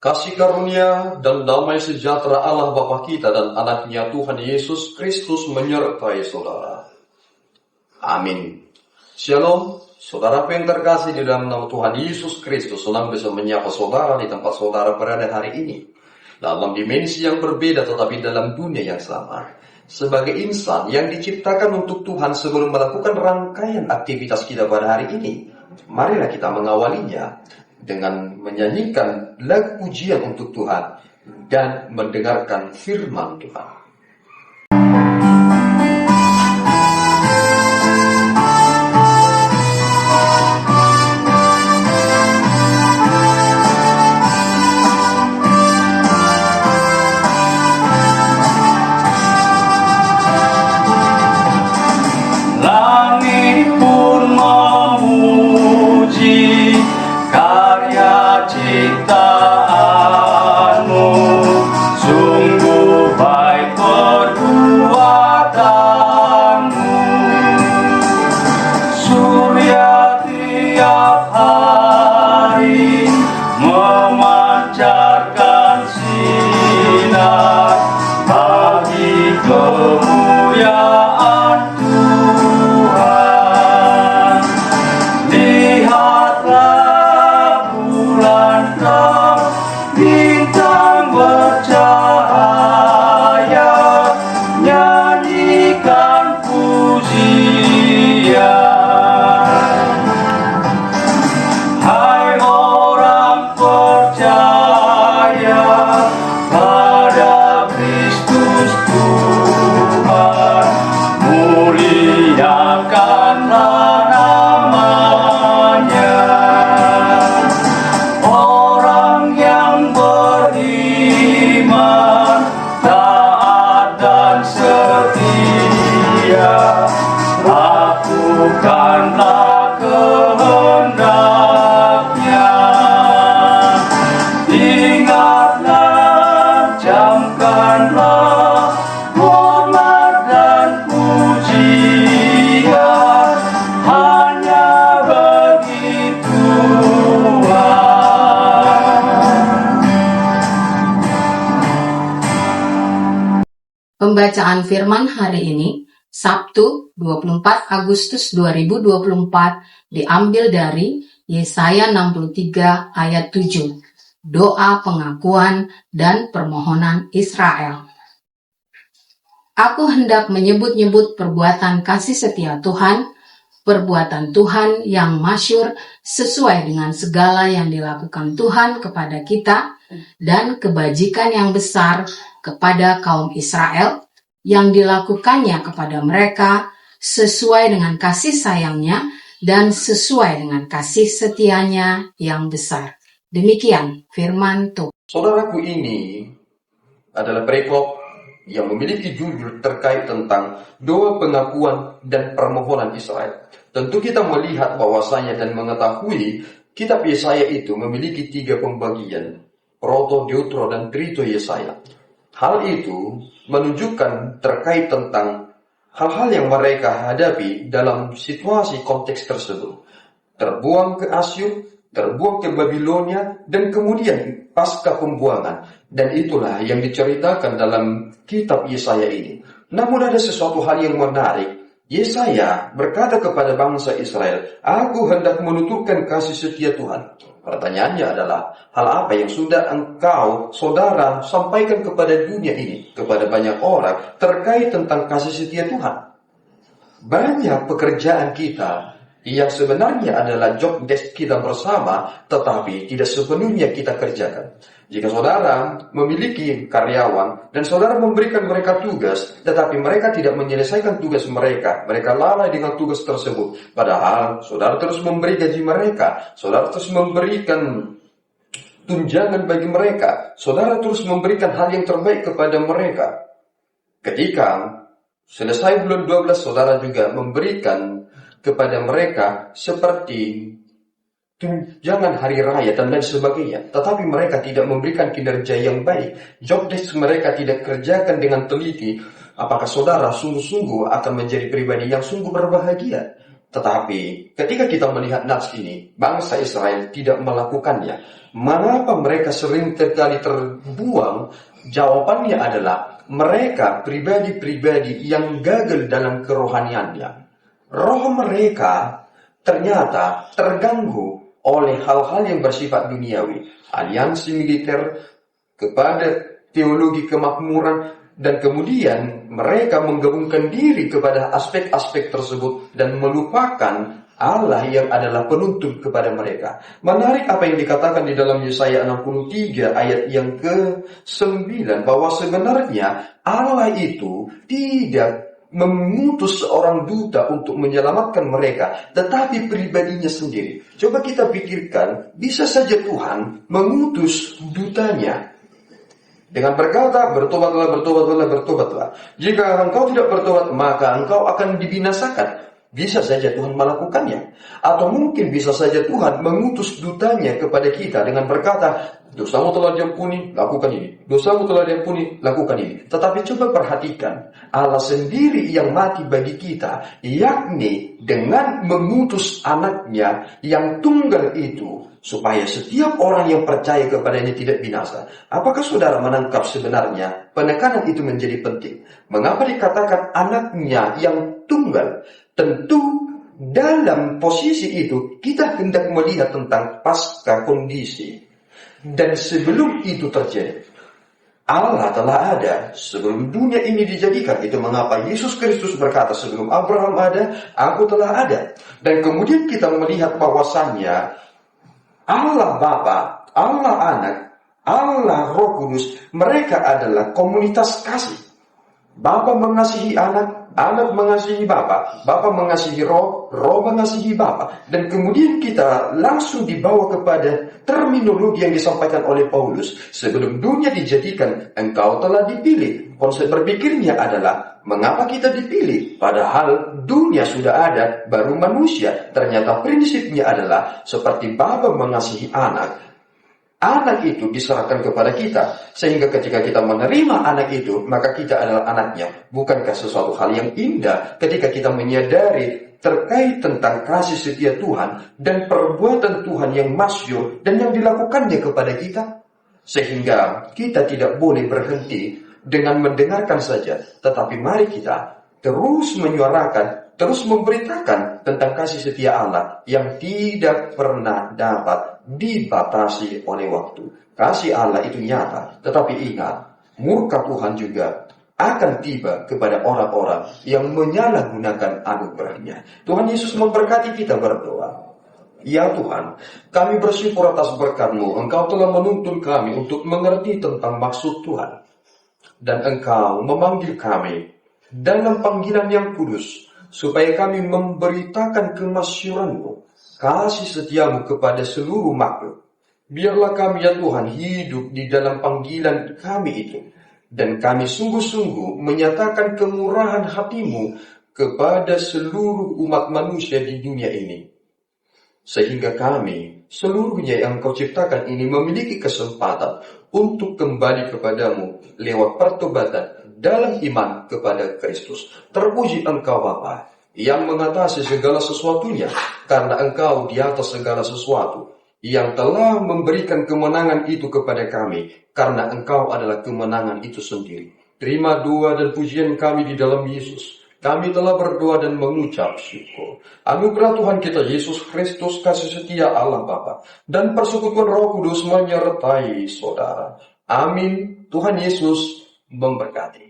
Kasih karunia dan damai sejahtera Allah Bapa kita dan anaknya Tuhan Yesus Kristus menyertai saudara. Amin. Shalom, saudaraku yang terkasih di dalam nama Tuhan Yesus Kristus. Senang bisa menyapa saudara di tempat saudara berada hari ini. Dalam dimensi yang berbeda tetapi dalam dunia yang sama. Sebagai insan yang diciptakan untuk Tuhan sebelum melakukan rangkaian aktivitas kita pada hari ini, marilah kita mengawalinya dengan menyanyikan lagu pujian untuk Tuhan dan mendengarkan firman Tuhan. Langit pun memuji karya ciptaanmu, sungguh baik perbuatanmu. Surya tiap hari memancarkan sinar bagi kemuliaan Tuhan. Lihatlah bulan terang, bintang bercahaya, nyanyikan pujian. Hai orang percaya pada Kristus Tuhan, muliakanlah namanya. Orang yang beriman, taat dan setia, lakukanlah kehendaknya. Ingatlah, camkanlah hormat dan pujian hanya bagi Tuhan. Pembacaan firman hari ini, Sabtu 24 Agustus 2024, diambil dari Yesaya 63 ayat 7, doa pengakuan dan permohonan Israel. Aku hendak menyebut-nyebut perbuatan kasih setia Tuhan, perbuatan Tuhan yang masyhur sesuai dengan segala yang dilakukan Tuhan kepada kita dan kebajikan yang besar kepada kaum Israel yang dilakukannya kepada mereka sesuai dengan kasih sayangnya dan sesuai dengan kasih setianya yang besar. Demikian firman Tuhan. Saudaraku, ini adalah perikop yang memiliki judul terkait tentang doa pengakuan dan permohonan Israel. Tentu kita melihat bahwasanya dan mengetahui kitab Yesaya itu memiliki 3 pembagian, Proto, Deutro, dan Trito Yesaya. Hal itu menunjukkan terkait tentang hal-hal yang mereka hadapi dalam situasi konteks tersebut. Terbuang ke Asyur, terbuang ke Babilonia, dan kemudian pasca pembuangan. Dan itulah yang diceritakan dalam kitab Yesaya ini. Namun ada sesuatu hal yang menarik. Yesaya berkata kepada bangsa Israel, "Aku hendak menuturkan kasih setia Tuhan." Pertanyaannya adalah, hal apa yang sudah engkau, saudara, sampaikan kepada dunia ini, kepada banyak orang, terkait tentang kasih setia Tuhan? Banyak pekerjaan kita yang sebenarnya adalah job desk kita bersama, tetapi tidak sepenuhnya kita kerjakan. Jika saudara memiliki karyawan dan saudara memberikan mereka tugas, tetapi mereka tidak menyelesaikan tugas mereka, mereka lalai dengan tugas tersebut. Padahal saudara terus memberi gaji mereka, saudara terus memberikan tunjangan bagi mereka, saudara terus memberikan hal yang terbaik kepada mereka. Ketika selesai bulan 12, saudara juga memberikan kepada mereka seperti tunjangan hari raya dan lain sebagainya. Tetapi mereka tidak memberikan kinerja yang baik. Job desk mereka tidak kerjakan dengan teliti. Apakah saudara sungguh-sungguh akan menjadi pribadi yang sungguh berbahagia? Tetapi ketika kita melihat nas ini, bangsa Israel tidak melakukannya. Mengapa mereka sering terkali terbuang? Jawabannya adalah mereka pribadi-pribadi yang gagal dalam kerohaniannya. Roh mereka ternyata terganggu oleh hal-hal yang bersifat duniawi. Aliansi militer kepada teologi kemakmuran, dan kemudian mereka menggabungkan diri kepada aspek-aspek tersebut dan melupakan Allah yang adalah penuntun kepada mereka. Menarik apa yang dikatakan di dalam Yesaya 63 ayat yang ke-9, bahwa sebenarnya Allah itu tidak mengutus seorang duta untuk menyelamatkan mereka, tetapi pribadinya sendiri. Coba kita pikirkan, bisa saja Tuhan mengutus dutanya dengan berkata, bertobatlah, bertobatlah, bertobatlah. Jika engkau tidak bertobat, maka engkau akan dibinasakan. Bisa saja Tuhan melakukannya. Atau mungkin bisa saja Tuhan mengutus dutanya kepada kita dengan berkata, dosamu telah diampuni, lakukan ini. Dosamu telah diampuni, lakukan ini. Tetapi coba perhatikan, Allah sendiri yang mati bagi kita, yakni dengan mengutus anaknya yang tunggal itu, supaya setiap orang yang percaya kepadanya tidak binasa. Apakah saudara menangkap sebenarnya penekanan itu menjadi penting? Mengapa dikatakan anaknya yang tunggal? Tentu dalam posisi itu kita hendak melihat tentang pasca kondisi. Dan sebelum itu terjadi, Allah telah ada sebelum dunia ini dijadikan. Itu mengapa Yesus Kristus berkata, sebelum Abraham ada, aku telah ada. Dan kemudian kita melihat bahwasannya Allah Bapa, Allah Anak, Allah Roh Kudus, mereka adalah komunitas kasih. Bapa mengasihi anak, anak mengasihi Bapa, Bapa mengasihi Roh, Roh mengasihi Bapa. Dan kemudian kita langsung dibawa kepada terminologi yang disampaikan oleh Paulus. Sebelum dunia dijadikan, engkau telah dipilih. Konsep berpikirnya adalah, mengapa kita dipilih? Padahal dunia sudah ada, baru manusia. Ternyata prinsipnya adalah, seperti Bapa mengasihi anak, anak itu diserahkan kepada kita. Sehingga ketika kita menerima anak itu, maka kita adalah anaknya. Bukankah sesuatu hal yang indah ketika kita menyadari terkait tentang kasih setia Tuhan dan perbuatan Tuhan yang masyhur dan yang dilakukannya kepada kita? Sehingga kita tidak boleh berhenti dengan mendengarkan saja, tetapi mari kita terus menyuarakan, terus memberitakan tentang kasih setia Allah yang tidak pernah dapat dibatasi oleh waktu. Kasih Allah itu nyata, tetapi ingat, murka Tuhan juga akan tiba kepada orang-orang yang menyalahgunakan anugerahnya. Tuhan Yesus memberkati kita berdoa. Ya Tuhan, kami bersyukur atas berkat-Mu. Engkau telah menuntun kami untuk mengerti tentang maksud Tuhan. Dan Engkau memanggil kami dalam panggilan yang kudus, supaya kami memberitakan kemasyuran-Mu, kasih setiamu kepada seluruh makhluk. Biarlah kami ya Tuhan hidup di dalam panggilan kami itu, dan kami sungguh-sungguh menyatakan kemurahan hati-Mu kepada seluruh umat manusia di dunia ini. Sehingga kami, seluruhnya yang Kau ciptakan ini memiliki kesempatan untuk kembali kepadamu lewat pertobatan dalam iman kepada Kristus. Terpuji Engkau Bapa yang mengatasi segala sesuatunya, karena Engkau di atas segala sesuatu, yang telah memberikan kemenangan itu kepada kami, karena Engkau adalah kemenangan itu sendiri. Terima doa dan pujian kami di dalam Yesus. Kami telah berdoa dan mengucap syukur. Anugerah Tuhan kita Yesus Kristus, kasih setia Allah Bapa, dan persekutuan Roh Kudus menyertai saudara. Amin. Tuhan Yesus memberkati.